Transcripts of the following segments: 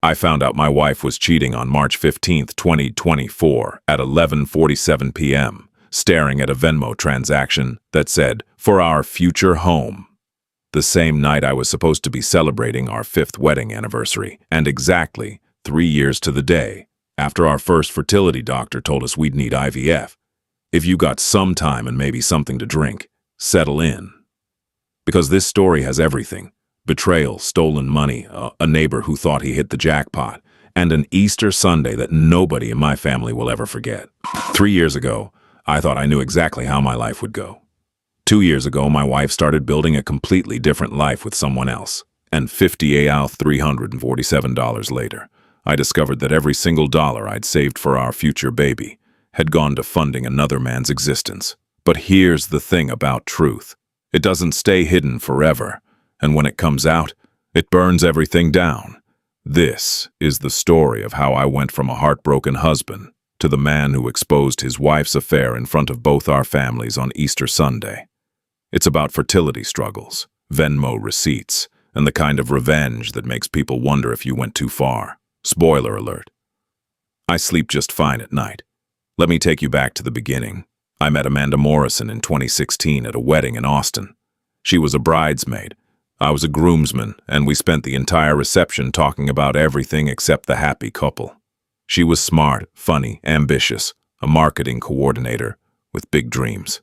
I found out my wife was cheating on March 15th, 2024 at 11:47 p.m., staring at a Venmo transaction that said, "For our future home." The same night I was supposed to be celebrating our 5th wedding anniversary, and exactly 3 years to the day, after our first fertility doctor told us we'd need IVF. If you got some time and maybe something to drink, settle in. Because this story has everything. Betrayal, stolen money, a neighbor who thought he hit the jackpot, and an Easter Sunday that nobody in my family will ever forget. 3 years ago, I thought I knew exactly how my life would go. 2 years ago, my wife started building a completely different life with someone else. And $347 later, I discovered that every single dollar I'd saved for our future baby had gone to funding another man's existence. But here's the thing about truth. It doesn't stay hidden forever, and when it comes out, it burns everything down. This is the story of how I went from a heartbroken husband to the man who exposed his wife's affair in front of both our families on Easter Sunday. It's about fertility struggles, Venmo receipts, and the kind of revenge that makes people wonder if you went too far. Spoiler alert. I sleep just fine at night. Let me take you back to the beginning. I met Amanda Morrison in 2016 at a wedding in Austin. She was a bridesmaid. I was a groomsman, and we spent the entire reception talking about everything except the happy couple. She was smart, funny, ambitious, a marketing coordinator with big dreams.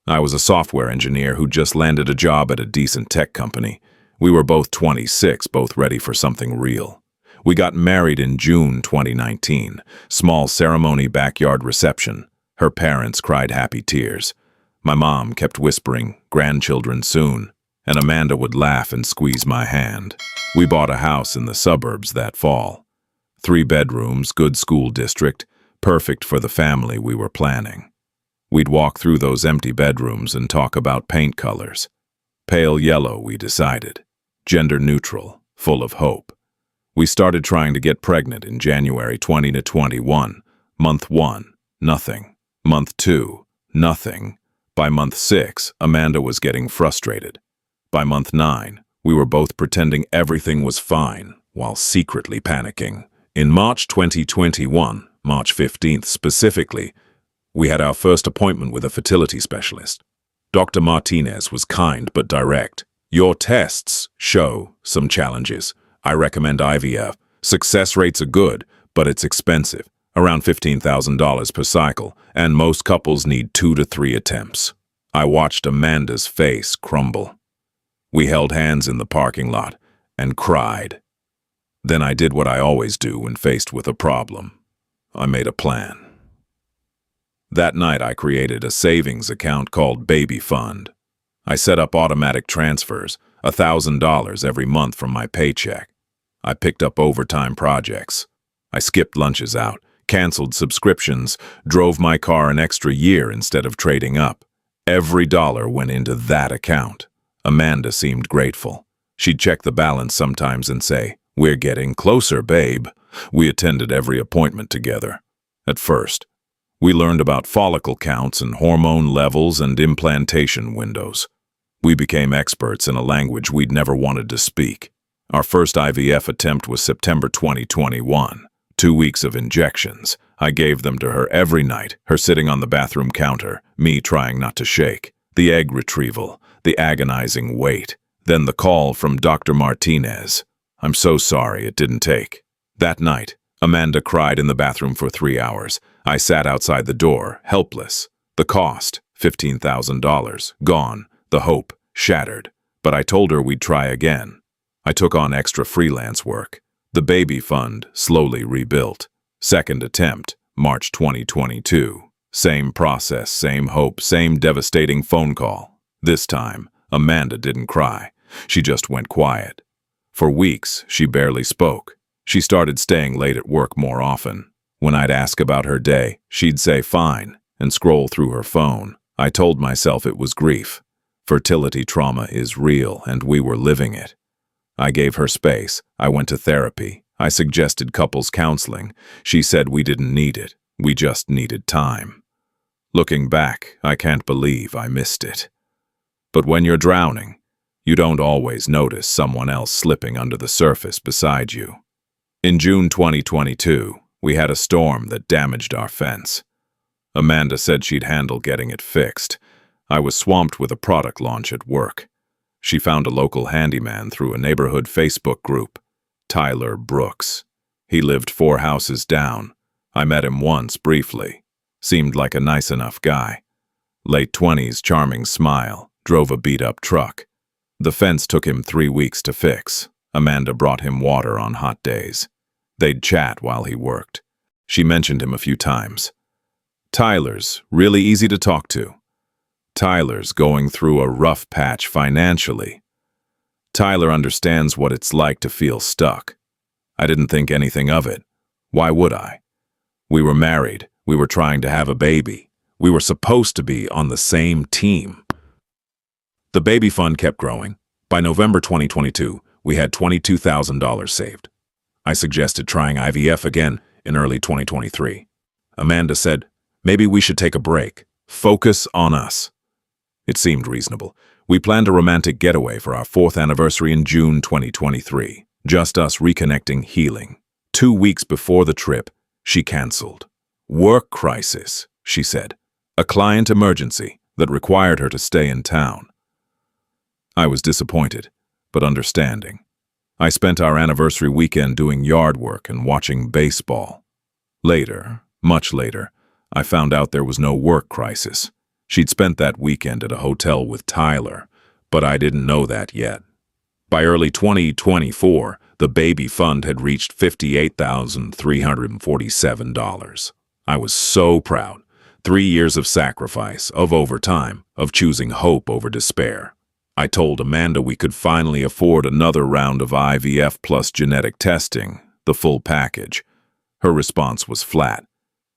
I was a software engineer who just landed a job at a decent tech company. We were both 26, both ready for something real. We got married in June 2019. Small ceremony, backyard reception. Her parents cried happy tears. My mom kept whispering, "Grandchildren soon," and Amanda would laugh and squeeze my hand. We bought a house in the suburbs that fall. 3 bedrooms, good school district, perfect for the family we were planning. We'd walk through those empty bedrooms and talk about paint colors. Pale yellow, we decided. Gender neutral, full of hope. We started trying to get pregnant in January 2021. Month 1, nothing. Month 2, nothing. By month 6, Amanda was getting frustrated. By month 9, we were both pretending everything was fine while secretly panicking. In March 2021, March 15th specifically, we had our first appointment with a fertility specialist. Dr. Martinez was kind but direct. "Your tests show some challenges. I recommend IVF. Success rates are good, but it's expensive, around $15,000 per cycle, and most couples need 2 to 3 attempts." I watched Amanda's face crumble. We held hands in the parking lot and cried. Then I did what I always do when faced with a problem. I made a plan. That night I created a savings account called Baby Fund. I set up automatic transfers, $1,000 every month from my paycheck. I picked up overtime projects. I skipped lunches out, canceled subscriptions, drove my car an extra year instead of trading up. Every dollar went into that account. Amanda seemed grateful. She'd check the balance sometimes and say, "We're getting closer, babe." We attended every appointment together. At first, we learned about follicle counts and hormone levels and implantation windows. We became experts in a language we'd never wanted to speak. Our first IVF attempt was September 2021. 2 weeks of injections. I gave them to her every night, her sitting on the bathroom counter, me trying not to shake. The egg retrieval, the agonizing wait. Then the call from Dr. Martinez. "I'm so sorry it didn't take." That night, Amanda cried in the bathroom for 3 hours. I sat outside the door, helpless. The cost, $15,000, gone. The hope, shattered. But I told her we'd try again. I took on extra freelance work. The Baby Fund slowly rebuilt. Second attempt, March 2022. Same process, same hope, same devastating phone call. This time, Amanda didn't cry. She just went quiet. For weeks, she barely spoke. She started staying late at work more often. When I'd ask about her day, she'd say fine and scroll through her phone. I told myself it was grief. Fertility trauma is real, and we were living it. I gave her space. I went to therapy. I suggested couples counseling. She said we didn't need it. We just needed time. Looking back, I can't believe I missed it. But when you're drowning, you don't always notice someone else slipping under the surface beside you. In June 2022, we had a storm that damaged our fence. Amanda said she'd handle getting it fixed. I was swamped with a product launch at work. She found a local handyman through a neighborhood Facebook group, Tyler Brooks. He lived 4 houses down. I met him once briefly. Seemed like a nice enough guy. Late 20s, charming smile, drove a beat-up truck. The fence took him 3 weeks to fix. Amanda brought him water on hot days. They'd chat while he worked. She mentioned him a few times. Tyler's really easy to talk to. Tyler's going through a rough patch financially. Tyler understands what it's like to feel stuck. I didn't think anything of it. Why would I? We were married. We were trying to have a baby. We were supposed to be on the same team. The baby fund kept growing. By November 2022, we had $22,000 saved. I suggested trying IVF again in early 2023. Amanda said, maybe we should take a break. Focus on us. It seemed reasonable. We planned a romantic getaway for our 4th anniversary in June 2023. Just us reconnecting, healing. 2 weeks before the trip, she canceled. Work crisis, she said. A client emergency that required her to stay in town. I was disappointed, but understanding. I spent our anniversary weekend doing yard work and watching baseball. Later, much later, I found out there was no work crisis. She'd spent that weekend at a hotel with Tyler, but I didn't know that yet. By early 2024, the baby fund had reached $58,347. I was so proud. 3 years of sacrifice, of overtime, of choosing hope over despair. I told Amanda we could finally afford another round of IVF plus genetic testing, the full package. Her response was flat.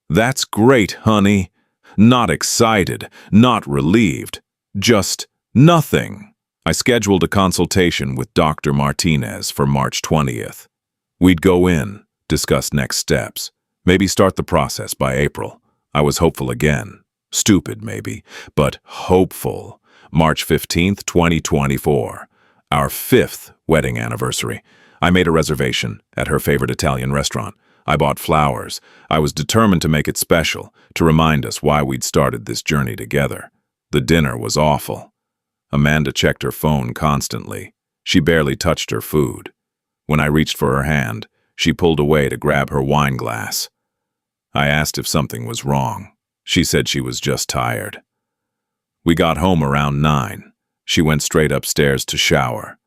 That's great, honey. Not excited, not relieved, just nothing. I scheduled a consultation with Dr. Martinez for March 20th. We'd go in, discuss next steps, maybe start the process by April. I was hopeful again. Stupid, maybe, but hopeful. March 15th, 2024, our 5th wedding anniversary. I made a reservation at her favorite Italian restaurant. I bought flowers. I was determined to make it special, to remind us why we'd started this journey together. The dinner was awful. Amanda checked her phone constantly. She barely touched her food. When I reached for her hand, she pulled away to grab her wine glass. I asked if something was wrong. She said she was just tired. We got home around 9. She went straight upstairs to shower.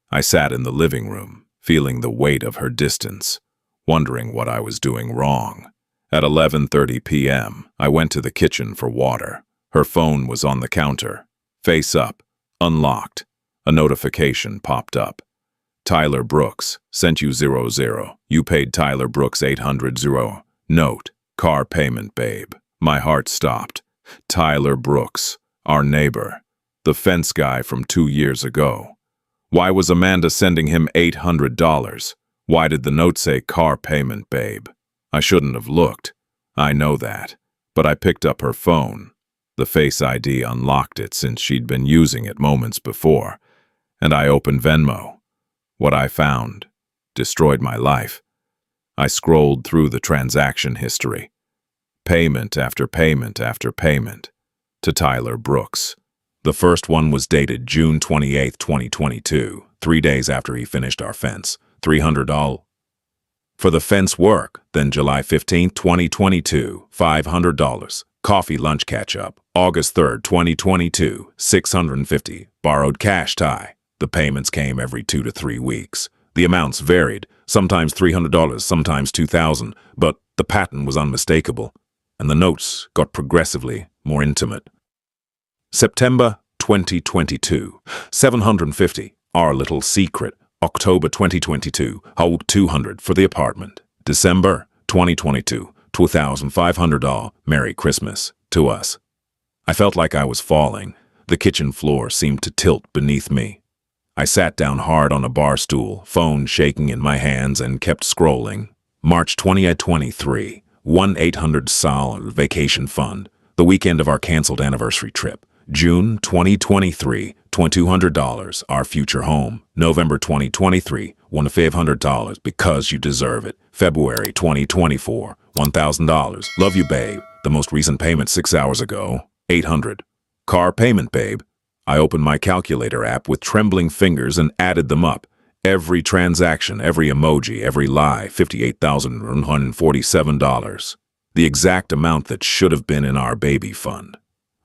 I sat in the living room, feeling the weight of her distance, wondering what I was doing wrong. At 11:30 p.m., I went to the kitchen for water. Her phone was on the counter. Face up, unlocked. A notification popped up. Tyler Brooks, sent you 00. You paid Tyler Brooks 800 0. Note, car payment, babe. My heart stopped. Tyler Brooks, our neighbor, the fence guy from 2 years ago. Why was Amanda sending him $800? Why did the note say car payment, babe? I shouldn't have looked. I know that. But I picked up her phone. The Face ID unlocked it since she'd been using it moments before. And I opened Venmo. What I found destroyed my life. I scrolled through the transaction history. Payment after payment after payment. To Tyler Brooks. The first one was dated June 28, 2022, 3 days after he finished our fence. $300 for the fence work. Then July 15, 2022, $500. Coffee lunch catch-up. August 3, 2022, $650. Borrowed cash tie. The payments came every 2 to 3 weeks. The amounts varied, sometimes $300, sometimes $2,000, but the pattern was unmistakable, and the notes got progressively more intimate. September 2022, $750. Our little secret. October 2022, hold $200 for the apartment. December 2022, $2,500. Merry Christmas to us. I felt like I was falling. The kitchen floor seemed to tilt beneath me. I sat down hard on a bar stool, phone shaking in my hands, and kept scrolling. March 2023, 1-800 SAL vacation fund. The weekend of our canceled anniversary trip. June 2023, $2,200, our future home. November 2023, $1,500 because you deserve it. February 2024, $1,000. Love you, babe. The most recent payment 6 hours ago, $800. Car payment, babe. I opened my calculator app with trembling fingers and added them up. Every transaction, every emoji, every lie, $58,147. The exact amount that should have been in our baby fund.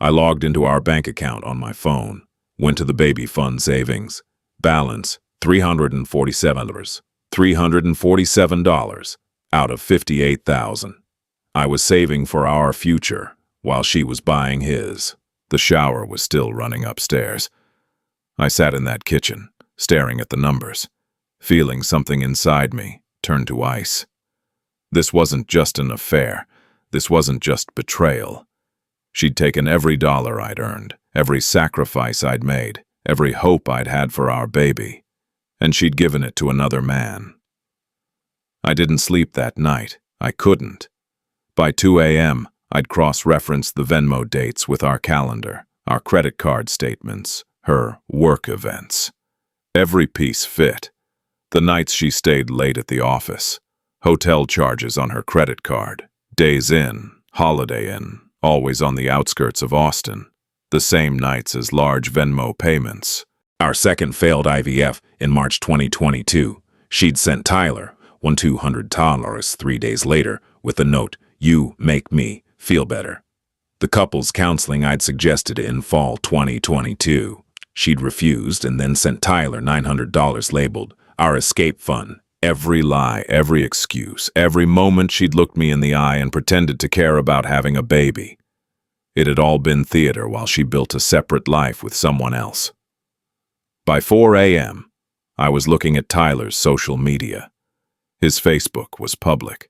I logged into our bank account on my phone, went to the baby fund savings. Balance, $347. $347 out of $58,000. I was saving for our future while she was buying his. The shower was still running upstairs. I sat in that kitchen, staring at the numbers, feeling something inside me turn to ice. This wasn't just an affair. This wasn't just betrayal. She'd taken every dollar I'd earned, every sacrifice I'd made, every hope I'd had for our baby, and she'd given it to another man. I didn't sleep that night. I couldn't. By 2 a.m., I'd cross-referenced the Venmo dates with our calendar, our credit card statements, her work events. Every piece fit. The nights she stayed late at the office, hotel charges on her credit card, days in, Holiday Inn, always on the outskirts of Austin, the same nights as large Venmo payments. Our second failed IVF in March 2022. She'd sent Tyler $200 3 days later with a note, "You make me feel better." The couples counseling I'd suggested in fall 2022. She'd refused and then sent Tyler $900 labeled, "Our escape fund." Every lie, every excuse, every moment she'd looked me in the eye and pretended to care about having a baby. It had all been theater while she built a separate life with someone else. By 4 a.m., I was looking at Tyler's social media. His Facebook was public.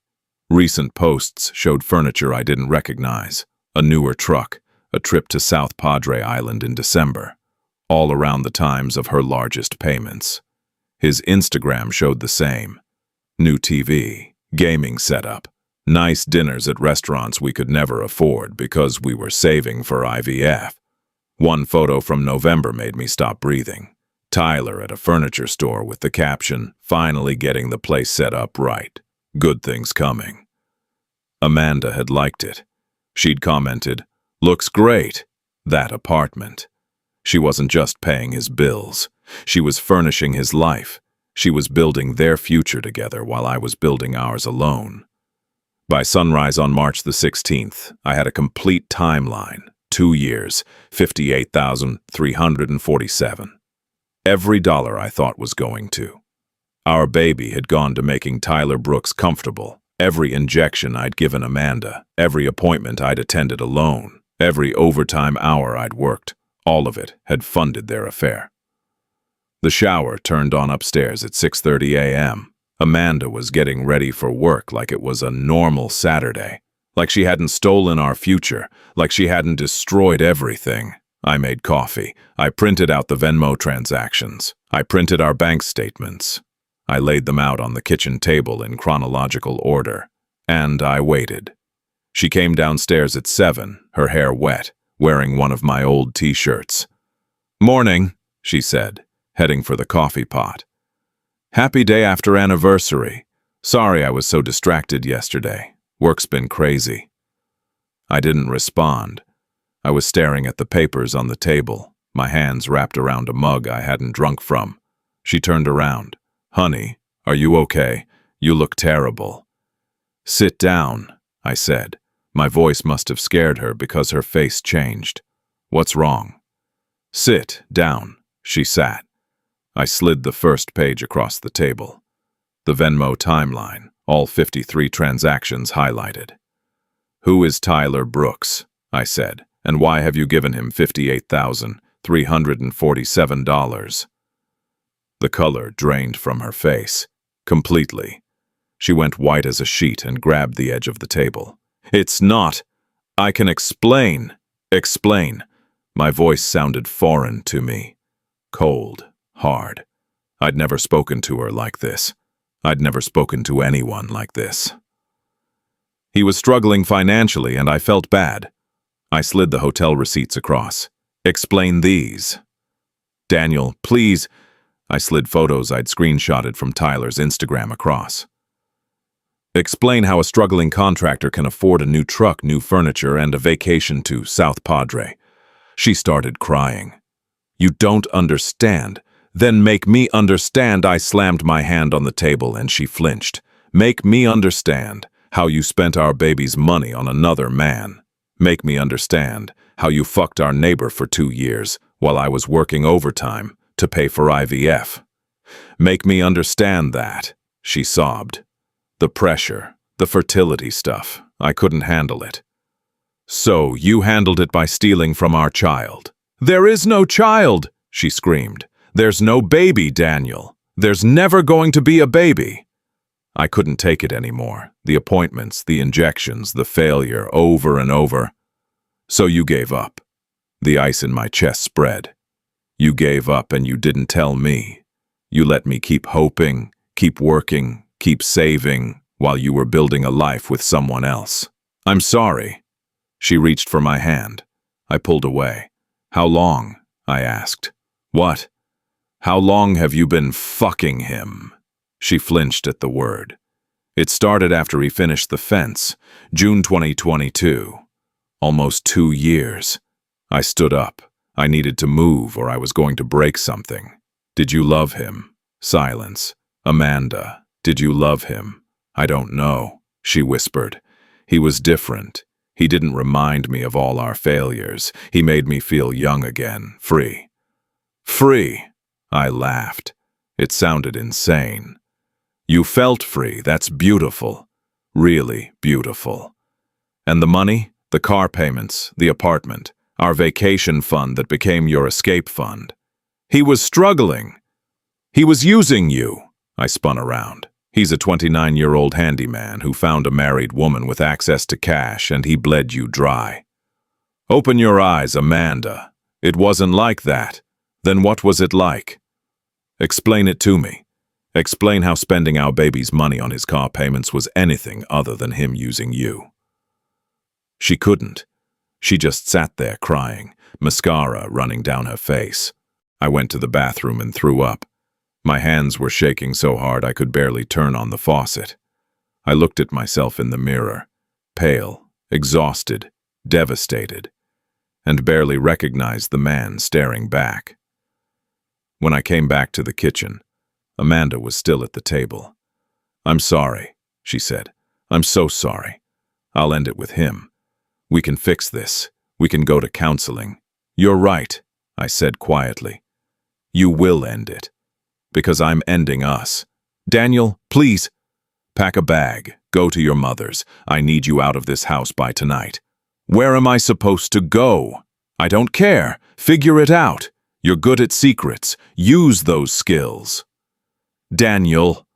Recent posts showed furniture I didn't recognize, a newer truck, a trip to South Padre Island in December, all around the times of her largest payments. His Instagram showed the same. New TV, gaming setup, nice dinners at restaurants we could never afford because we were saving for IVF. One photo from November made me stop breathing. Tyler at a furniture store with the caption, "Finally getting the place set up right. Good things coming." Amanda had liked it. She'd commented, "Looks great, that apartment." She wasn't just paying his bills. She was furnishing his life. She was building their future together while I was building ours alone. By sunrise on March the 16th, I had a complete timeline. 2 years, $58,347. Every dollar I thought was going to. Our baby had gone to making Tyler Brooks comfortable. Every injection I'd given Amanda, every appointment I'd attended alone, every overtime hour I'd worked, all of it had funded their affair. The shower turned on upstairs at 6:30 a.m. Amanda was getting ready for work like it was a normal Saturday, like she hadn't stolen our future, like she hadn't destroyed everything. I made coffee. I printed out the Venmo transactions. I printed our bank statements. I laid them out on the kitchen table in chronological order, and I waited. She came downstairs at 7, her hair wet, wearing one of my old t-shirts. "Morning," she said, heading for the coffee pot. "Happy day after anniversary. Sorry I was so distracted yesterday. Work's been crazy." I didn't respond. I was staring at the papers on the table, my hands wrapped around a mug I hadn't drunk from. She turned around. "Honey, are you okay? You look terrible." "Sit down," I said. My voice must have scared her because her face changed. "What's wrong?" "Sit down." She sat. I slid the first page across the table. The Venmo timeline, all 53 transactions highlighted. "Who is Tyler Brooks?" I said, "and why have you given him $58,347? The color drained from her face, completely. She went white as a sheet and grabbed the edge of the table. "It's not. I can explain." "Explain." My voice sounded foreign to me. Cold, hard. I'd never spoken to her like this. I'd never spoken to anyone like this. He was struggling financially and I felt bad. I slid the hotel receipts across. Explain these. Daniel, please. I slid photos I'd screenshotted from Tyler's Instagram across. Explain how a struggling contractor can afford a new truck, new furniture, and a vacation to South Padre. She started crying. You don't understand. Then make me understand. I slammed my hand on the table and she flinched. Make me understand how you spent our baby's money on another man. Make me understand how you fucked our neighbor for 2 years while I was working overtime to pay for IVF. Make me understand that, she sobbed. The pressure, the fertility stuff, I couldn't handle it. So you handled it by stealing from our child. There is no child, she screamed. There's no baby, Daniel. There's never going to be a baby. I couldn't take it anymore. The appointments, the injections, the failure, over and over. So you gave up. The ice in my chest spread. You gave up and you didn't tell me. You let me keep hoping, keep working, keep saving, while you were building a life with someone else. I'm sorry. She reached for my hand. I pulled away. How long? I asked. What? How long have you been fucking him? She flinched at the word. It started after he finished the fence, June 2022. Almost 2 years. I stood up. I needed to move or I was going to break something. Did you love him? Silence. Amanda, did you love him? I don't know, she whispered. He was different. He didn't remind me of all our failures. He made me feel young again, free. Free, I laughed. It sounded insane. You felt free, that's beautiful. Really beautiful. And the money, the car payments, the apartment, our vacation fund that became your escape fund. He was struggling. He was using you. I spun around. He's a 29-year-old handyman who found a married woman with access to cash and he bled you dry. Open your eyes, Amanda. It wasn't like that. Then what was it like? Explain it to me. Explain how spending our baby's money on his car payments was anything other than him using you. She couldn't. She just sat there crying, mascara running down her face. I went to the bathroom and threw up. My hands were shaking so hard I could barely turn on the faucet. I looked at myself in the mirror, pale, exhausted, devastated, and barely recognized the man staring back. When I came back to the kitchen, Amanda was still at the table. I'm sorry, she said. I'm so sorry. I'll end it with him. We can fix this. We can go to counseling. You're right, I said quietly. You will end it. Because I'm ending us. Daniel, please. Pack a bag. Go to your mother's. I need you out of this house by tonight. Where am I supposed to go? I don't care. Figure it out. You're good at secrets. Use those skills. Daniel,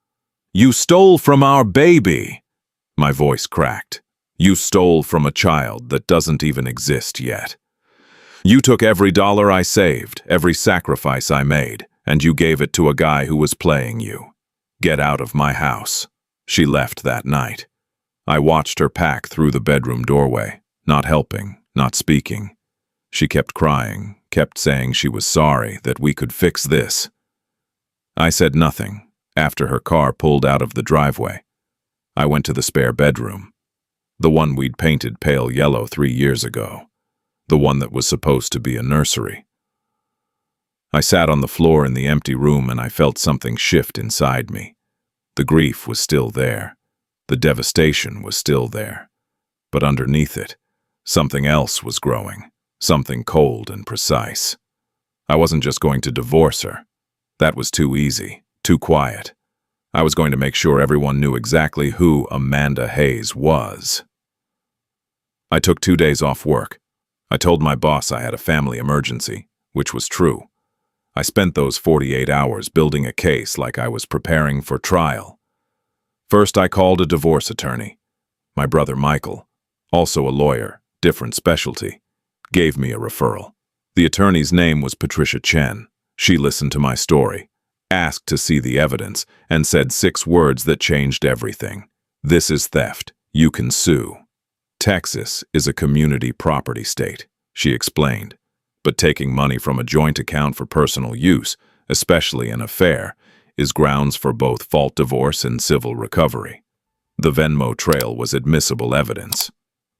you stole from our baby. My voice cracked. You stole from a child that doesn't even exist yet. You took every dollar I saved, every sacrifice I made, and you gave it to a guy who was playing you. Get out of my house. She left that night. I watched her pack through the bedroom doorway, not helping, not speaking. She kept crying, kept saying she was sorry, that we could fix this. I said nothing after her car pulled out of the driveway. I went to the spare bedroom, the one we'd painted pale yellow 3 years ago, the one that was supposed to be a nursery. I sat on the floor in the empty room and I felt something shift inside me. The grief was still there. The devastation was still there. But underneath it, something else was growing, something cold and precise. I wasn't just going to divorce her. That was too easy, too quiet. I was going to make sure everyone knew exactly who Amanda Hayes was. I took 2 days off work. I told my boss I had a family emergency, which was true. I spent those 48 hours building a case like I was preparing for trial. First, I called a divorce attorney. My brother Michael, also a lawyer, different specialty, gave me a referral. The attorney's name was Patricia Chen. She listened to my story, asked to see the evidence, and said 6 words that changed everything. This is theft. You can sue. Texas is a community property state, she explained. But taking money from a joint account for personal use, especially an affair, is grounds for both fault divorce and civil recovery. The Venmo trail was admissible evidence.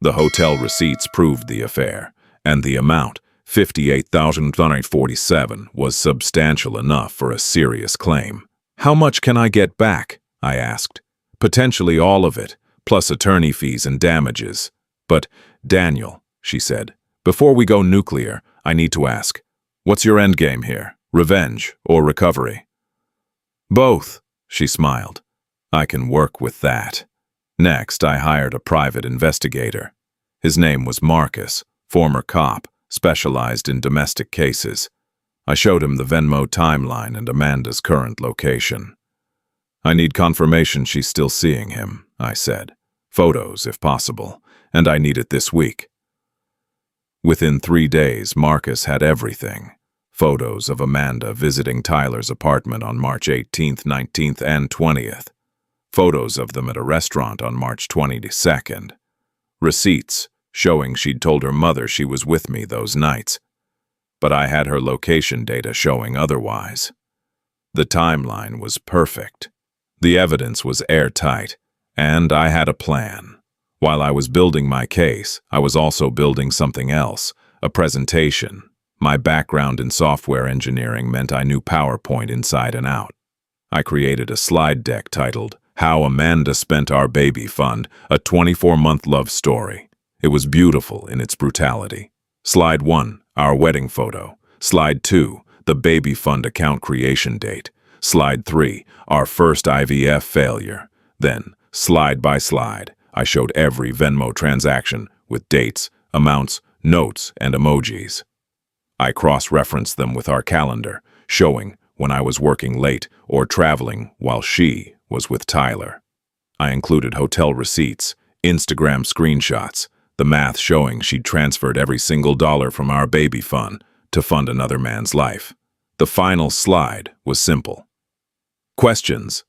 The hotel receipts proved the affair, and the amount, $58,947, was substantial enough for a serious claim. "How much can I get back?" I asked. "Potentially all of it, plus attorney fees and damages." "But, Daniel," she said, "before we go nuclear, I need to ask, what's your endgame here? Revenge or recovery?" "Both," she smiled. "I can work with that." Next, I hired a private investigator. His name was Marcus, former cop, specialized in domestic cases. I showed him the Venmo timeline and Amanda's current location. "I need confirmation she's still seeing him," I said. "Photos, if possible, and I need it this week." Within 3 days, Marcus had everything. Photos of Amanda visiting Tyler's apartment on March 18th, 19th, and 20th. Photos of them at a restaurant on March 22nd. Receipts showing she'd told her mother she was with me those nights. But I had her location data showing otherwise. The timeline was perfect. The evidence was airtight, and I had a plan. While I was building my case, I was also building something else, a presentation. My background in software engineering meant I knew PowerPoint inside and out. I created a slide deck titled, "How Amanda Spent Our Baby Fund, a 24-month Love Story." It was beautiful in its brutality. Slide 1, our wedding photo. Slide 2, the baby fund account creation date. Slide 3, our first IVF failure. Then, slide by slide, I showed every Venmo transaction with dates, amounts, notes, and emojis. I cross-referenced them with our calendar, showing when I was working late or traveling while she was with Tyler. I included hotel receipts, Instagram screenshots, the math showing she'd transferred every single dollar from our baby fund to fund another man's life. The final slide was simple. Questions.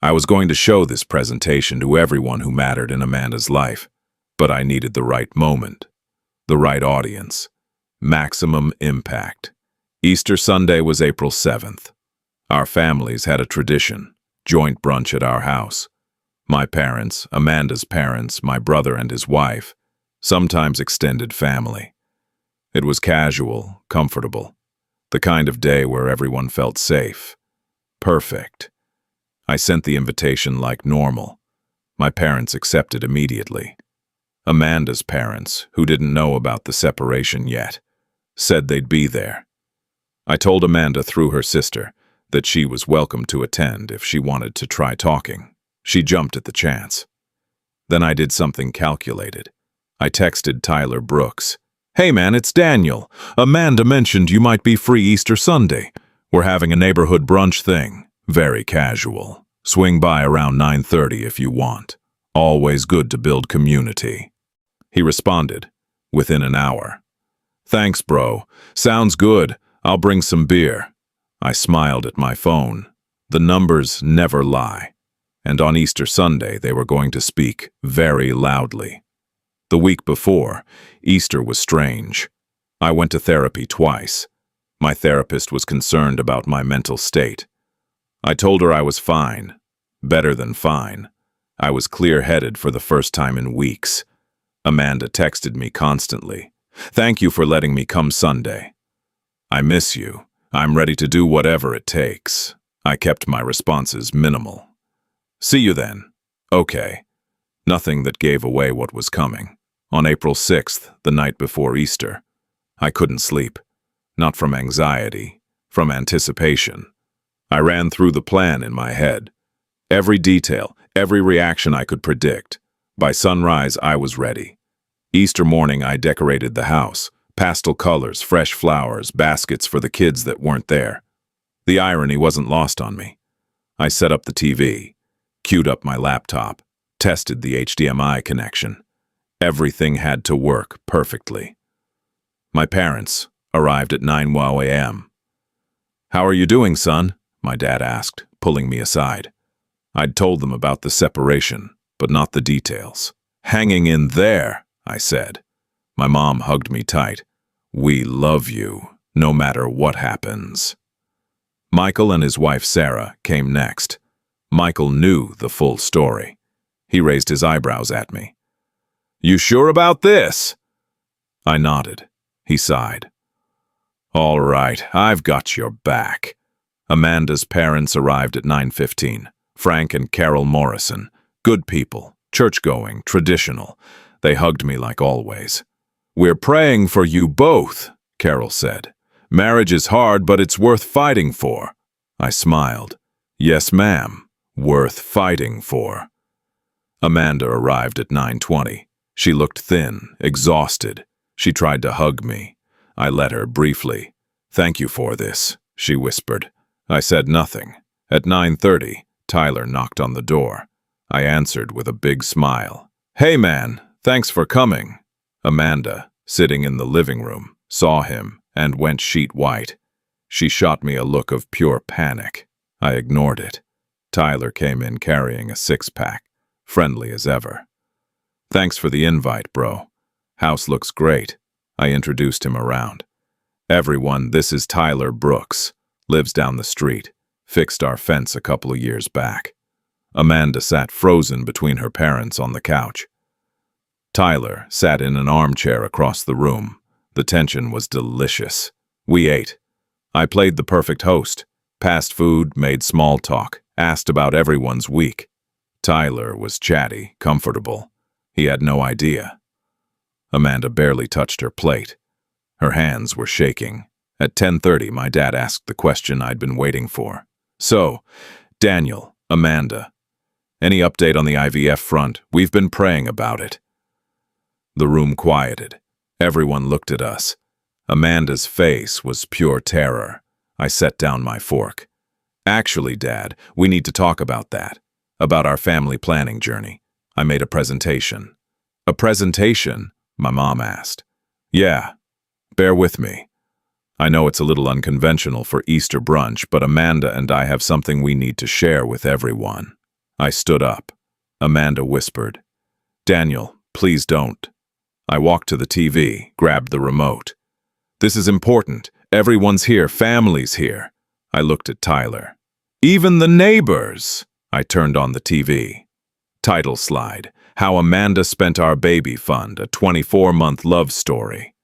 I was going to show this presentation to everyone who mattered in Amanda's life, but I needed the right moment, the right audience, maximum impact. Easter Sunday was April 7th. Our families had a tradition, joint brunch at our house. My parents, Amanda's parents, my brother and his wife, sometimes extended family. It was casual, comfortable, the kind of day where everyone felt safe. Perfect. I sent the invitation like normal. My parents accepted immediately. Amanda's parents, who didn't know about the separation yet, said they'd be there. I told Amanda through her sister that she was welcome to attend if she wanted to try talking. She jumped at the chance. Then I did something calculated. I texted Tyler Brooks. "Hey man, it's Daniel. Amanda mentioned you might be free Easter Sunday. We're having a neighborhood brunch thing. Very casual. Swing by around 9:30 if you want. Always good to build community." He responded, within an hour. "Thanks, bro. Sounds good. I'll bring some beer." I smiled at my phone. The numbers never lie. And on Easter Sunday, they were going to speak very loudly. The week before, Easter was strange. I went to therapy twice. My therapist was concerned about my mental state. I told her I was fine, better than fine. I was clear-headed for the first time in weeks. Amanda texted me constantly. "Thank you for letting me come Sunday. I miss you. I'm ready to do whatever it takes." I kept my responses minimal. "See you then." "Okay." Nothing that gave away what was coming. On April 6th, the night before Easter, I couldn't sleep. Not from anxiety, from anticipation. I ran through the plan in my head. Every detail, every reaction I could predict. By sunrise, I was ready. Easter morning, I decorated the house. Pastel colors, fresh flowers, baskets for the kids that weren't there. The irony wasn't lost on me. I set up the TV, queued up my laptop, tested the HDMI connection. Everything had to work perfectly. My parents arrived at 9 a.m. "How are you doing, son?" my dad asked, pulling me aside. I'd told them about the separation, but not the details. "Hanging in there," I said. My mom hugged me tight. We love you, no matter what happens. Michael and his wife Sarah came next. Michael knew the full story. He raised his eyebrows at me. You sure about this? I nodded. He sighed. All right, I've got your back. Amanda's parents arrived at 9:15. Frank and Carol Morrison. Good people, church-going, traditional. They hugged me like always. We're praying for you both, Carol said. Marriage is hard, but it's worth fighting for. I smiled. Yes, ma'am. Worth fighting for. Amanda arrived at 9:20. She looked thin, exhausted. She tried to hug me. I let her briefly. Thank you for this, she whispered. I said nothing. At 9:30, Tyler knocked on the door. I answered with a big smile. Hey man, thanks for coming. Amanda, sitting in the living room, saw him and went sheet white. She shot me a look of pure panic. I ignored it. Tyler came in carrying a six-pack, friendly as ever. Thanks for the invite, bro. House looks great. I introduced him around. Everyone, this is Tyler Brooks. Lives down the street. Fixed our fence a couple of years back. Amanda sat frozen between her parents on the couch. Tyler sat in an armchair across the room. The tension was delicious. We ate. I played the perfect host. Passed food, made small talk, asked about everyone's week. Tyler was chatty, comfortable. He had no idea. Amanda barely touched her plate. Her hands were shaking. At 10:30, my dad asked the question I'd been waiting for. So, Daniel, Amanda, any update on the IVF front? We've been praying about it. The room quieted. Everyone looked at us. Amanda's face was pure terror. I set down my fork. Actually, Dad, we need to talk about that. About our family planning journey. I made a presentation. A presentation? My mom asked. Yeah. Bear with me. I know it's a little unconventional for Easter brunch, but Amanda and I have something we need to share with everyone. I stood up. Amanda whispered, Daniel, please don't. I walked to the TV, grabbed the remote. This is important. Everyone's here. Family's here. I looked at Tyler. Even the neighbors. I turned on the TV. Title slide, How Amanda Spent Our Baby Fund, a 24-month love story.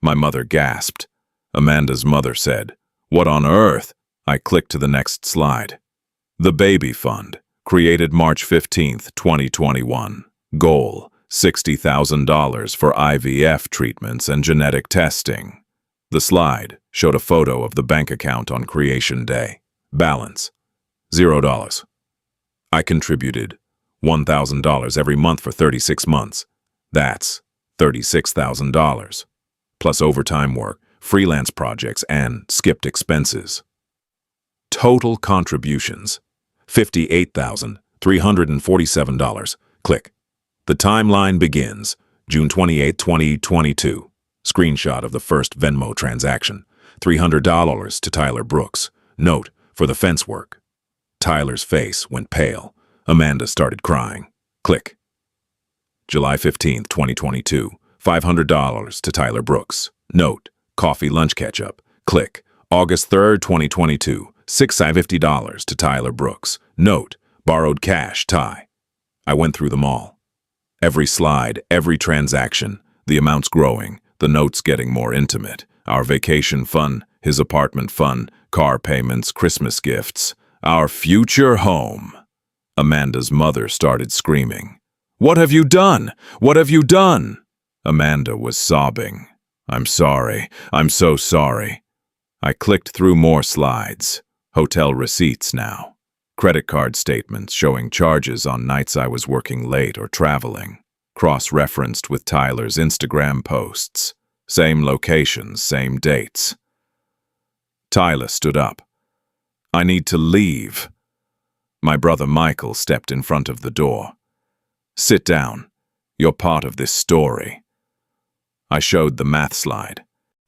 My mother gasped. Amanda's mother said, What on earth? I clicked to the next slide. The Baby Fund, created March 15, 2021. Goal, $60,000 for IVF treatments and genetic testing. The slide showed a photo of the bank account on creation day. Balance, $0. I contributed $1,000 every month for 36 months. That's $36,000. Plus overtime work, freelance projects, and skipped expenses. Total contributions, $58,347. Click. The timeline begins, June 28, 2022. Screenshot of the first Venmo transaction, $300 to Tyler Brooks. Note, for the fence work. Tyler's face went pale. Amanda started crying. Click. July 15, 2022. $500 to Tyler Brooks. Note, coffee lunch ketchup. Click. August 3rd, 2022. $650 to Tyler Brooks. Note, borrowed cash, Ty. I went through them all. Every slide, every transaction, the amounts growing, the notes getting more intimate. Our vacation fund, his apartment fund, car payments, Christmas gifts. Our future home. Amanda's mother started screaming. What have you done? What have you done? Amanda was sobbing. I'm sorry. I'm so sorry. I clicked through more slides. Hotel receipts now. Credit card statements showing charges on nights I was working late or traveling. Cross-referenced with Tyler's Instagram posts. Same locations, same dates. Tyler stood up. I need to leave. My brother Michael stepped in front of the door. Sit down. You're part of this story. I showed the math slide.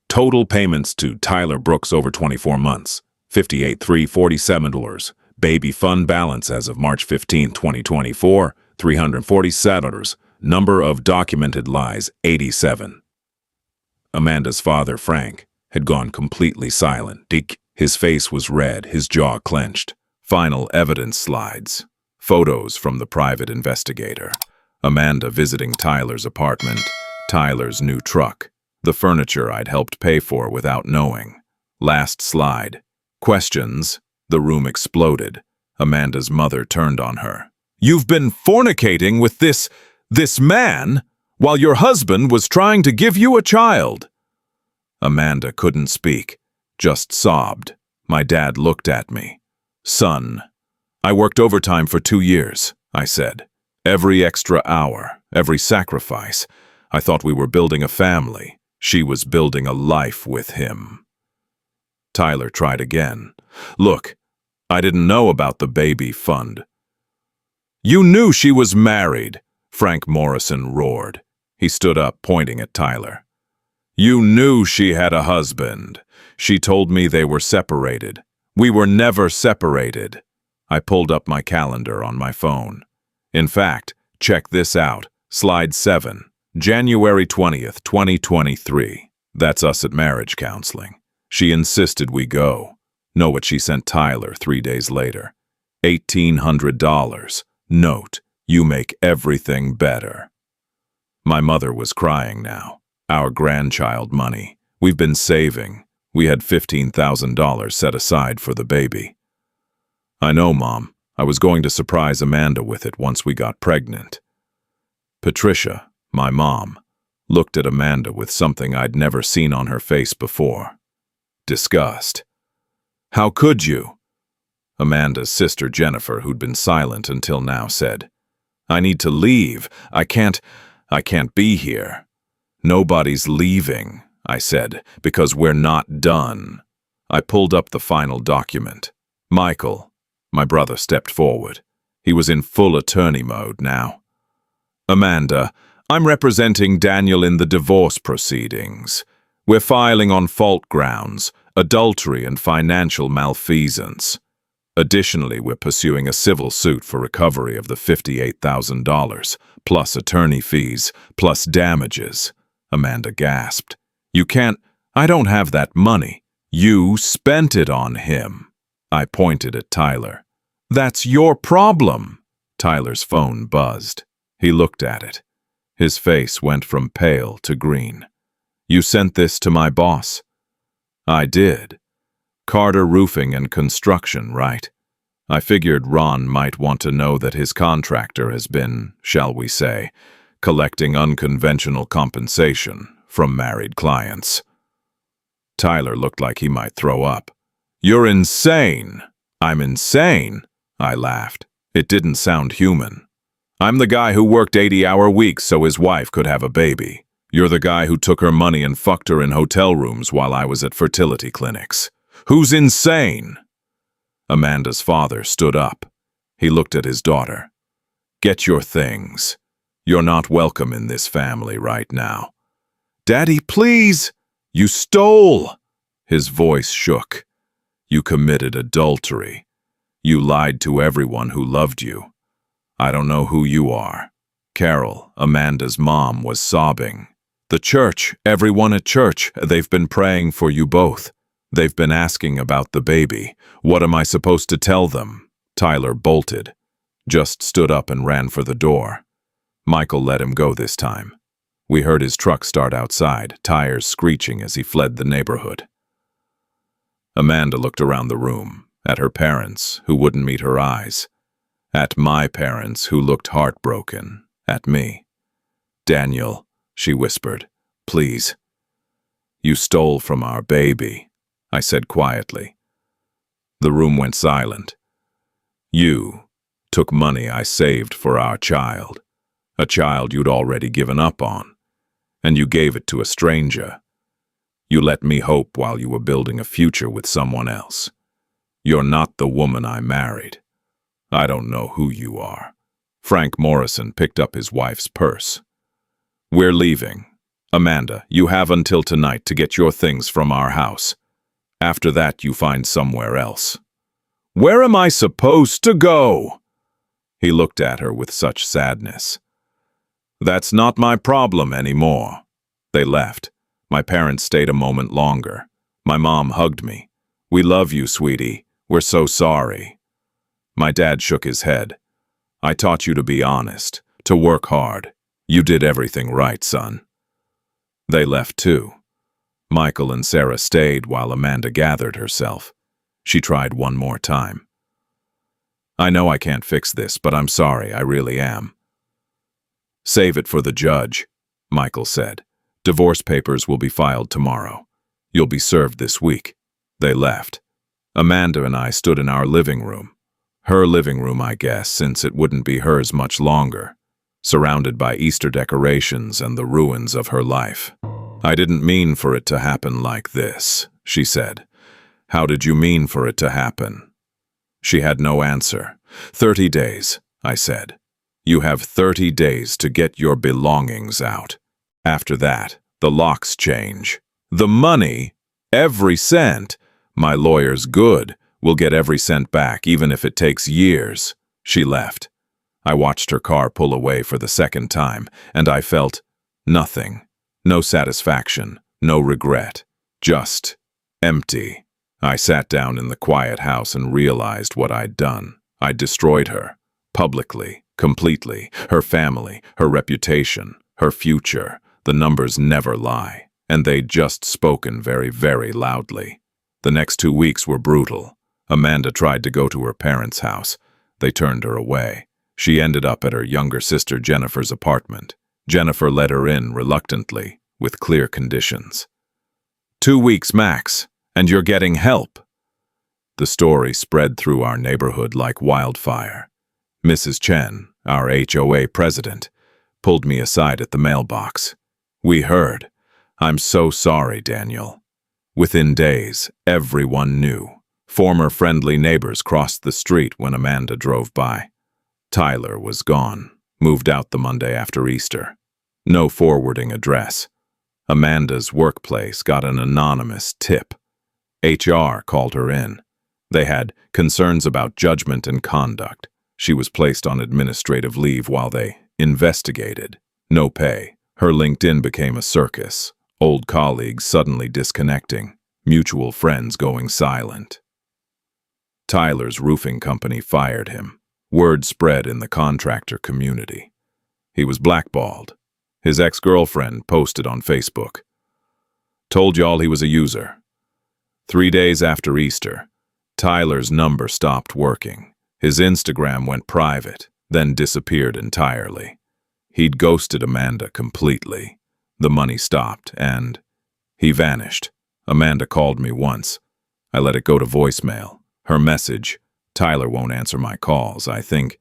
Total payments to Tyler Brooks over 24 months, $58,347. Baby fund balance as of March 15, 2024, $347. Number of documented lies, 87. Amanda's father, Frank, had gone completely silent. His face was red, his jaw clenched. Final evidence slides. Photos from the private investigator. Amanda visiting Tyler's apartment. Tyler's new truck. The furniture I'd helped pay for without knowing. Last slide. Questions. The room exploded. Amanda's mother turned on her. "You've been fornicating with this man while your husband was trying to give you a child." Amanda couldn't speak, just sobbed. My dad looked at me. "Son, I worked overtime for 2 years," I said. "Every extra hour, every sacrifice. I thought we were building a family. She was building a life with him." Tyler tried again. "Look, I didn't know about the baby fund." "You knew she was married," Frank Morrison roared. He stood up, pointing at Tyler. "You knew she had a husband. She told me they were separated. We were never separated." I pulled up my calendar on my phone. In fact, check this out. Slide 7, January 20th, 2023. That's us at marriage counseling. She insisted we go. Know what she sent Tyler 3 days later? $1,800. Note, "You make everything better." My mother was crying now. Our grandchild money. We've been saving. We had $15,000 set aside for the baby. "I know, Mom. I was going to surprise Amanda with it once we got pregnant." Patricia, my mom, looked at Amanda with something I'd never seen on her face before. Disgust. "How could you?" Amanda's sister Jennifer, who'd been silent until now, said, "I need to leave. I can't be here." "Nobody's leaving," I said, "because we're not done." I pulled up the final document. Michael, my brother, stepped forward. He was in full attorney mode now. "Amanda, I'm representing Daniel in the divorce proceedings. We're filing on fault grounds, adultery and financial malfeasance. Additionally, we're pursuing a civil suit for recovery of the $58,000, plus attorney fees, plus damages." Amanda gasped. "You can't— I don't have that money. You spent it on him." I pointed at Tyler. "That's your problem." Tyler's phone buzzed. He looked at it. His face went from pale to green. "You sent this to my boss?" "I did. Carter Roofing and Construction, right? I figured Ron might want to know that his contractor has been, shall we say, collecting unconventional compensation from married clients." Tyler looked like he might throw up. "You're insane." "I'm insane?" I laughed. It didn't sound human. "I'm the guy who worked 80-hour weeks so his wife could have a baby. You're the guy who took her money and fucked her in hotel rooms while I was at fertility clinics. Who's insane?" Amanda's father stood up. He looked at his daughter. "Get your things. You're not welcome in this family right now." "Daddy, please!" "You stole!" His voice shook. "You committed adultery. You lied to everyone who loved you. I don't know who you are." Carol, Amanda's mom, was sobbing. "The church, everyone at church, they've been praying for you both. They've been asking about the baby. What am I supposed to tell them?" Tyler bolted, just stood up and ran for the door. Michael let him go this time. We heard his truck start outside, tires screeching as he fled the neighborhood. Amanda looked around the room, at her parents, who wouldn't meet her eyes, at my parents, who looked heartbroken, at me. "Daniel," she whispered, "please." "You stole from our baby," I said quietly. The room went silent. "You took money I saved for our child, a child you'd already given up on, and you gave it to a stranger. You let me hope while you were building a future with someone else. You're not the woman I married. I don't know who you are." Frank Morrison picked up his wife's purse. "We're leaving. Amanda, you have until tonight to get your things from our house. After that, you find somewhere else." "Where am I supposed to go?" He looked at her with such sadness. "That's not my problem anymore." They left. My parents stayed a moment longer. My mom hugged me. "We love you, sweetie. We're so sorry." My dad shook his head. "I taught you to be honest, to work hard. You did everything right, son." They left too. Michael and Sarah stayed while Amanda gathered herself. She tried one more time. "I know I can't fix this, but I'm sorry, I really am." "Save it for the judge," Michael said. "Divorce papers will be filed tomorrow. You'll be served this week." They left. Amanda and I stood in our living room. Her living room, I guess, since it wouldn't be hers much longer, surrounded by Easter decorations and the ruins of her life. "I didn't mean for it to happen like this," she said. "How did you mean for it to happen?" She had no answer. 30 days, I said. "You have 30 days to get your belongings out. After that, the locks change. The money, every cent. My lawyer's good. We'll get every cent back, even if it takes years." She left. I watched her car pull away for the second time, and I felt nothing. No satisfaction, no regret. Just empty. I sat down in the quiet house and realized what I'd done. I'd destroyed her. Publicly, completely. Her family, her reputation, her future. The numbers never lie. And they'd just spoken very, very loudly. The next 2 weeks were brutal. Amanda tried to go to her parents' house. They turned her away. She ended up at her younger sister Jennifer's apartment. Jennifer let her in reluctantly, with clear conditions. 2 weeks max, and you're getting help." The story spread through our neighborhood like wildfire. Mrs. Chen, our HOA president, pulled me aside at the mailbox. "We heard. I'm so sorry, Daniel." Within days, everyone knew. Former friendly neighbors crossed the street when Amanda drove by. Tyler was gone, moved out the Monday after Easter. No forwarding address. Amanda's workplace got an anonymous tip. HR called her in. They had concerns about judgment and conduct. She was placed on administrative leave while they investigated. No pay. Her LinkedIn became a circus. Old colleagues suddenly disconnecting. Mutual friends going silent. Tyler's roofing company fired him. Word spread in the contractor community. He was blackballed. His ex-girlfriend posted on Facebook. "Told y'all he was a user." 3 days after Easter, Tyler's number stopped working. His Instagram went private, then disappeared entirely. He'd ghosted Amanda completely. The money stopped, and he vanished. Amanda called me once. I let it go to voicemail. Her message, "Tyler won't answer my calls. I think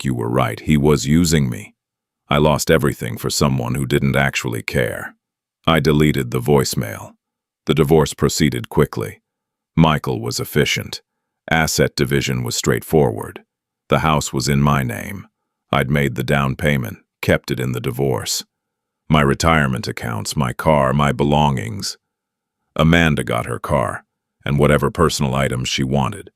you were right. He was using me." I lost everything for someone who didn't actually care. I deleted the voicemail. The divorce proceeded quickly. Michael was efficient. Asset division was straightforward. The house was in my name. I'd made the down payment, kept it in the divorce. My retirement accounts, my car, my belongings. Amanda got her car, and whatever personal items she wanted.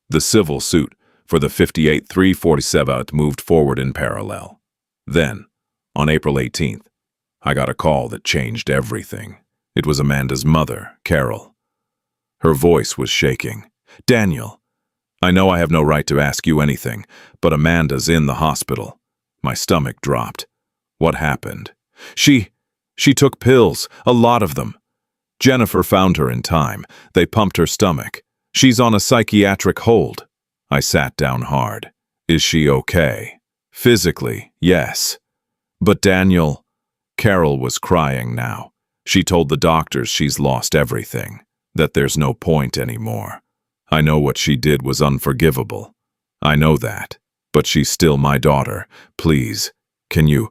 The civil suit for the 58,347 moved forward in parallel. Then, on April 18th, I got a call that changed everything. It was Amanda's mother, Carol. Her voice was shaking. "Daniel, I know I have no right to ask you anything, but Amanda's in the hospital." My stomach dropped. What happened? She took pills, a lot of them. Jennifer found her in time. They pumped her stomach. She's on a psychiatric hold. I sat down hard. Is she okay? Physically, yes. But Daniel, Carol was crying now. She told the doctors she's lost everything, that there's no point anymore. I know what she did was unforgivable. I know that. But she's still my daughter. Please, can you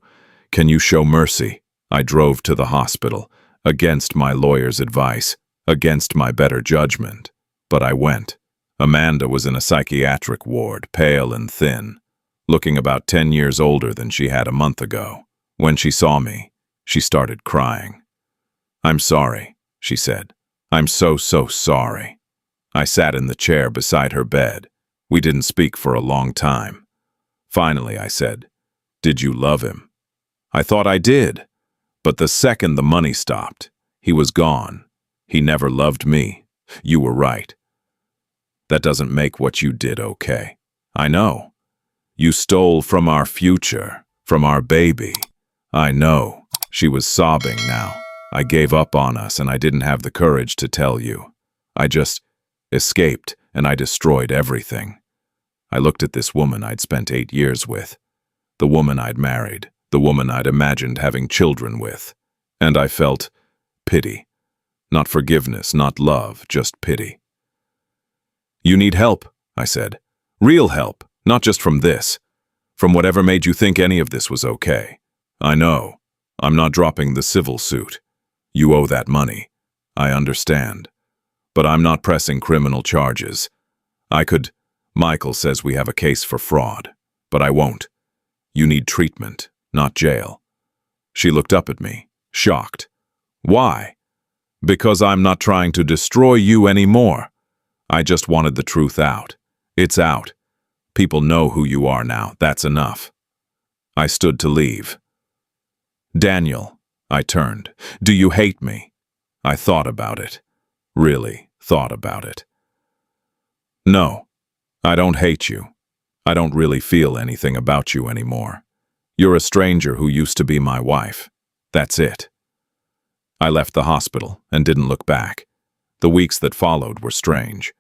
show mercy? I drove to the hospital, against my lawyer's advice, against my better judgment. But I went. Amanda was in a psychiatric ward, pale and thin, looking about 10 years older than she had a month ago. When she saw me, she started crying. "I'm sorry," she said. "I'm so sorry." I sat in the chair beside her bed. We didn't speak for a long time. Finally, I said, "Did you love him?" "I thought I did. But the second the money stopped, He was gone. He never loved me. You were right. That doesn't make what you did okay. I know. You stole from our future, from our baby. I know. She was sobbing now. I gave up on us and I didn't have the courage to tell you. I just escaped and I destroyed everything. I looked at this woman I'd spent 8 years with, the woman I'd married, the woman I'd imagined having children with, and I felt pity. Not forgiveness, not love, just pity. You need help, I said. Real help, not just from this. From whatever made you think any of this was okay. I know. I'm not dropping the civil suit. You owe that money. I understand. But I'm not pressing criminal charges. Michael says we have a case for fraud, but I won't. You need treatment, not jail. She looked up at me, shocked. Why? Because I'm not trying to destroy you anymore. I just wanted the truth out. It's out. People know who you are now. That's enough. I stood to leave. Daniel, I turned. Do you hate me? I thought about it. Really thought about it. No, I don't hate you. I don't really feel anything about you anymore. You're a stranger who used to be my wife. That's it. I left the hospital and didn't look back. The weeks that followed were strange.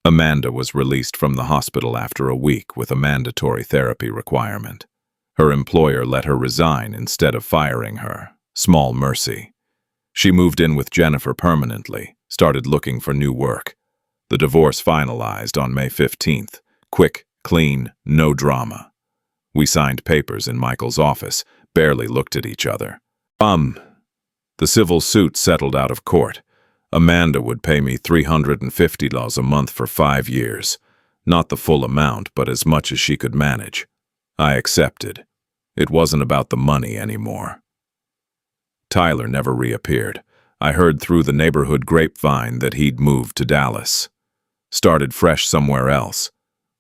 Amanda was released from the hospital after a week with a mandatory therapy requirement. Her employer let her resign instead of firing her. Small mercy. She moved in with Jennifer permanently, started looking for new work. The divorce finalized on May 15th. Quick, clean, no drama. We signed papers in Michael's office, barely looked at each other. The civil suit settled out of court. Amanda would pay me $350 a month for 5 years. Not the full amount, but as much as she could manage. I accepted. It wasn't about the money anymore. Tyler never reappeared. I heard through the neighborhood grapevine that he'd moved to Dallas. Started fresh somewhere else.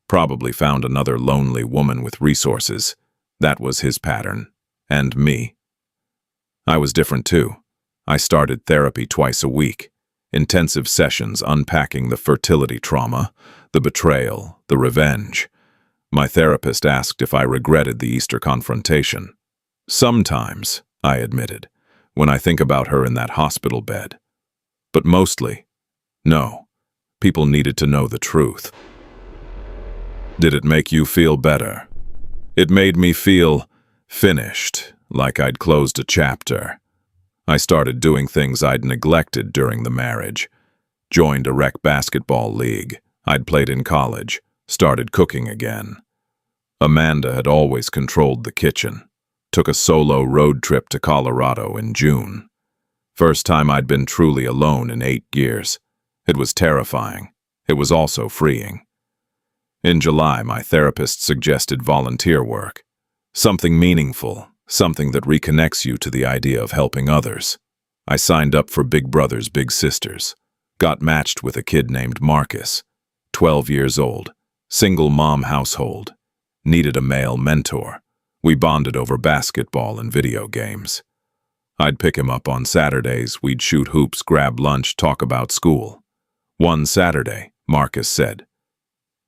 Probably found another lonely woman with resources. That was his pattern. And me. I was different too. I started therapy twice a week. Intensive sessions unpacking the fertility trauma, the betrayal, the revenge. My therapist asked if I regretted the Easter confrontation. Sometimes, I admitted, when I think about her in that hospital bed. But mostly, no. People needed to know the truth. Did it make you feel better? It made me feel finished, like I'd closed a chapter. I started doing things I'd neglected during the marriage. Joined a rec basketball league I'd played in college. Started cooking again. Amanda had always controlled the kitchen. Took a solo road trip to Colorado in June. First time I'd been truly alone in 8 years. It was terrifying. It was also freeing. In July, my therapist suggested volunteer work. Something meaningful, something that reconnects you to the idea of helping others. I signed up for Big Brothers Big Sisters. Got matched with a kid named Marcus, 12 years old, single mom household. Needed a male mentor. We bonded over basketball and video games. I'd pick him up on Saturdays, we'd shoot hoops, grab lunch, talk about school. One Saturday, Marcus said,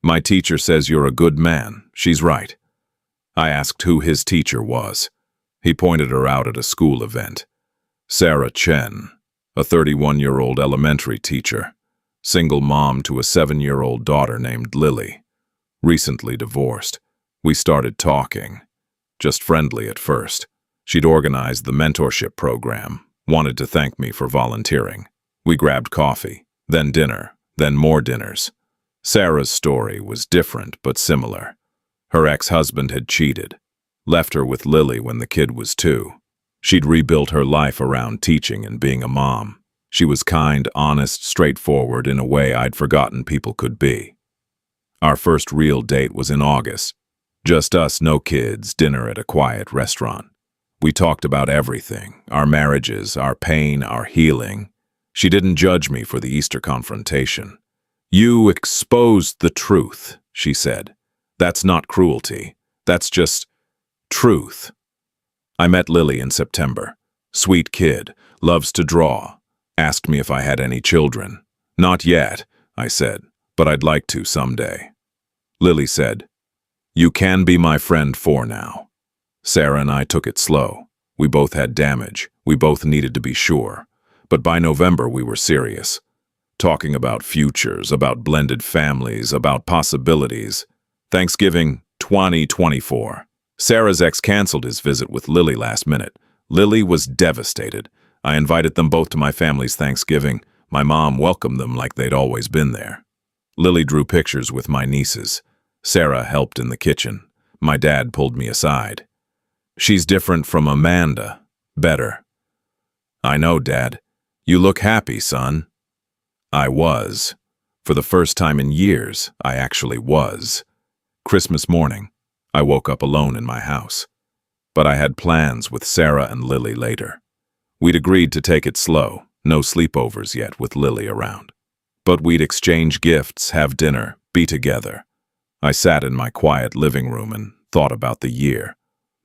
"My teacher says you're a good man. She's right." I asked who his teacher was. He pointed her out at a school event. Sarah Chen, a 31-year-old elementary teacher, single mom to a 7-year-old daughter named Lily. Recently divorced. We started talking. Just friendly at first. She'd organized the mentorship program, wanted to thank me for volunteering. We grabbed coffee, then dinner, then more dinners. Sarah's story was different but similar. Her ex-husband had cheated, left her with Lily when the kid was 2. She'd rebuilt her life around teaching and being a mom. She was kind, honest, straightforward in a way I'd forgotten people could be. Our first real date was in August. Just us, no kids, dinner at a quiet restaurant. We talked about everything, our marriages, our pain, our healing. She didn't judge me for the Easter confrontation. "You exposed the truth," she said. "That's not cruelty. That's just truth." I met Lily in September. Sweet kid, loves to draw. Asked me if I had any children. Not yet, I said, but I'd like to someday. Lily said, "You can be my friend for now." Sarah and I took it slow. We both had damage. We both needed to be sure. But by November, we were serious. Talking about futures, about blended families, about possibilities. Thanksgiving 2024. Sarah's ex canceled his visit with Lily last minute. Lily was devastated. I invited them both to my family's Thanksgiving. My mom welcomed them like they'd always been there. Lily drew pictures with my nieces. Sarah helped in the kitchen. My dad pulled me aside. "She's different from Amanda. Better." "I know, Dad. You look happy, son." I was. For the first time in years, I actually was. Christmas morning, I woke up alone in my house. But I had plans with Sarah and Lily later. We'd agreed to take it slow, no sleepovers yet with Lily around. But we'd exchange gifts, have dinner, be together. I sat in my quiet living room and thought about the year.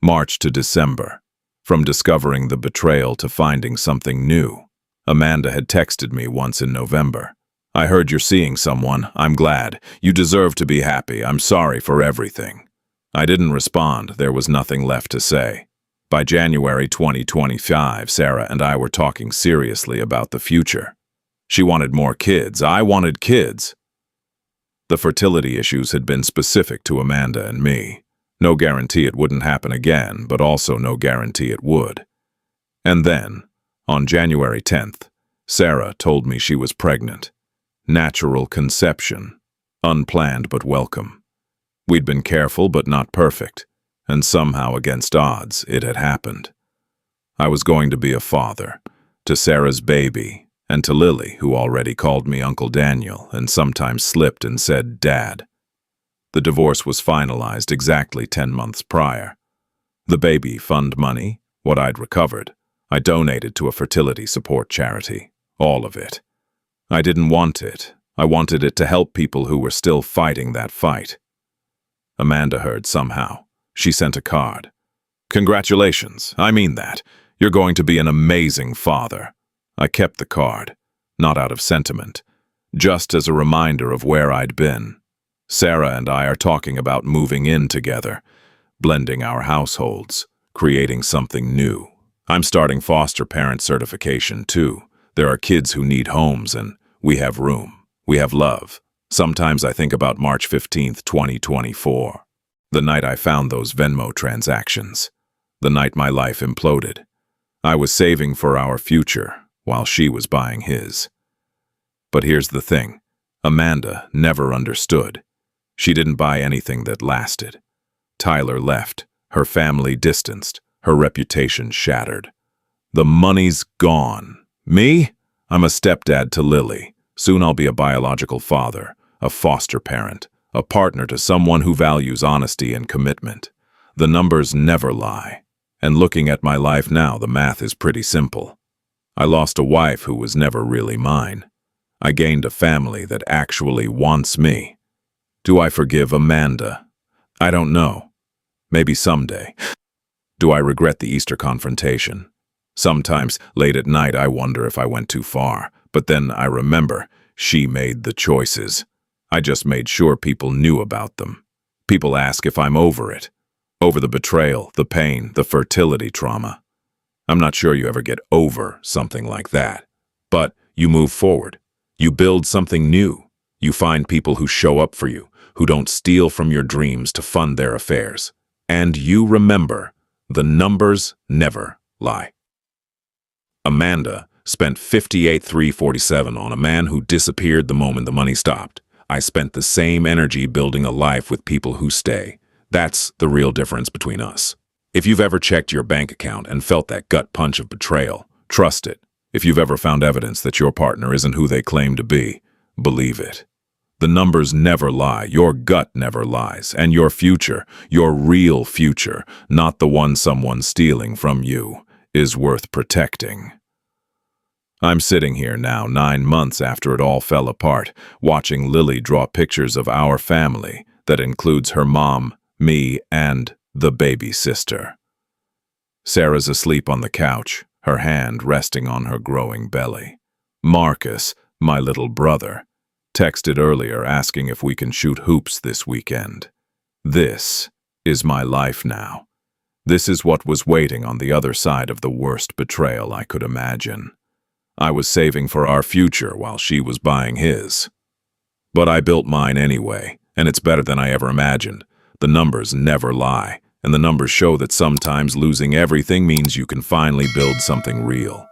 March to December. From discovering the betrayal to finding something new. Amanda had texted me once in November. "I heard you're seeing someone. I'm glad. You deserve to be happy. I'm sorry for everything." I didn't respond. There was nothing left to say. By January 2025, Sarah and I were talking seriously about the future. She wanted more kids. I wanted kids. The fertility issues had been specific to Amanda and me. No guarantee it wouldn't happen again, but also no guarantee it would. And then, on January 10th, Sarah told me she was pregnant. Natural conception. Unplanned but welcome. We'd been careful but not perfect, and somehow against odds, it had happened. I was going to be a father, to Sarah's baby, and to Lily, who already called me Uncle Daniel and sometimes slipped and said Dad. The divorce was finalized exactly 10 months prior. The baby fund money, what I'd recovered, I donated to a fertility support charity. All of it. I didn't want it. I wanted it to help people who were still fighting that fight. Amanda heard somehow. She sent a card. "Congratulations, I mean that. You're going to be an amazing father." I kept the card, not out of sentiment, just as a reminder of where I'd been. Sarah and I are talking about moving in together, blending our households, creating something new. I'm starting foster parent certification too. There are kids who need homes and we have room. We have love. Sometimes I think about March 15th, 2024. The night I found those Venmo transactions. The night my life imploded. I was saving for our future while she was buying his. But here's the thing. Amanda never understood. She didn't buy anything that lasted. Tyler left, her family distanced, her reputation shattered. The money's gone. Me? I'm a stepdad to Lily. Soon I'll be a biological father, a foster parent, a partner to someone who values honesty and commitment. The numbers never lie. And looking at my life now, the math is pretty simple. I lost a wife who was never really mine. I gained a family that actually wants me. Do I forgive Amanda? I don't know. Maybe someday. Do I regret the Easter confrontation? Sometimes, late at night, I wonder if I went too far. But then I remember, she made the choices. I just made sure people knew about them. People ask if I'm over it. Over the betrayal, the pain, the fertility trauma. I'm not sure you ever get over something like that. But you move forward. You build something new. You find people who show up for you, who don't steal from your dreams to fund their affairs. And you remember, the numbers never lie. Amanda spent $58,347 on a man who disappeared the moment the money stopped. I spent the same energy building a life with people who stay. That's the real difference between us. If you've ever checked your bank account and felt that gut punch of betrayal, trust it. If you've ever found evidence that your partner isn't who they claim to be, believe it. The numbers never lie, your gut never lies, and your future, your real future, not the one someone's stealing from you, is worth protecting. I'm sitting here now, 9 months after it all fell apart, watching Lily draw pictures of our family that includes her mom, me, and the baby sister. Sarah's asleep on the couch, her hand resting on her growing belly. Marcus, my little brother, texted earlier asking if we can shoot hoops this weekend. This is my life now. This is what was waiting on the other side of the worst betrayal I could imagine. I was saving for our future while she was buying his. But I built mine anyway, and it's better than I ever imagined. The numbers never lie, and the numbers show that sometimes losing everything means you can finally build something real.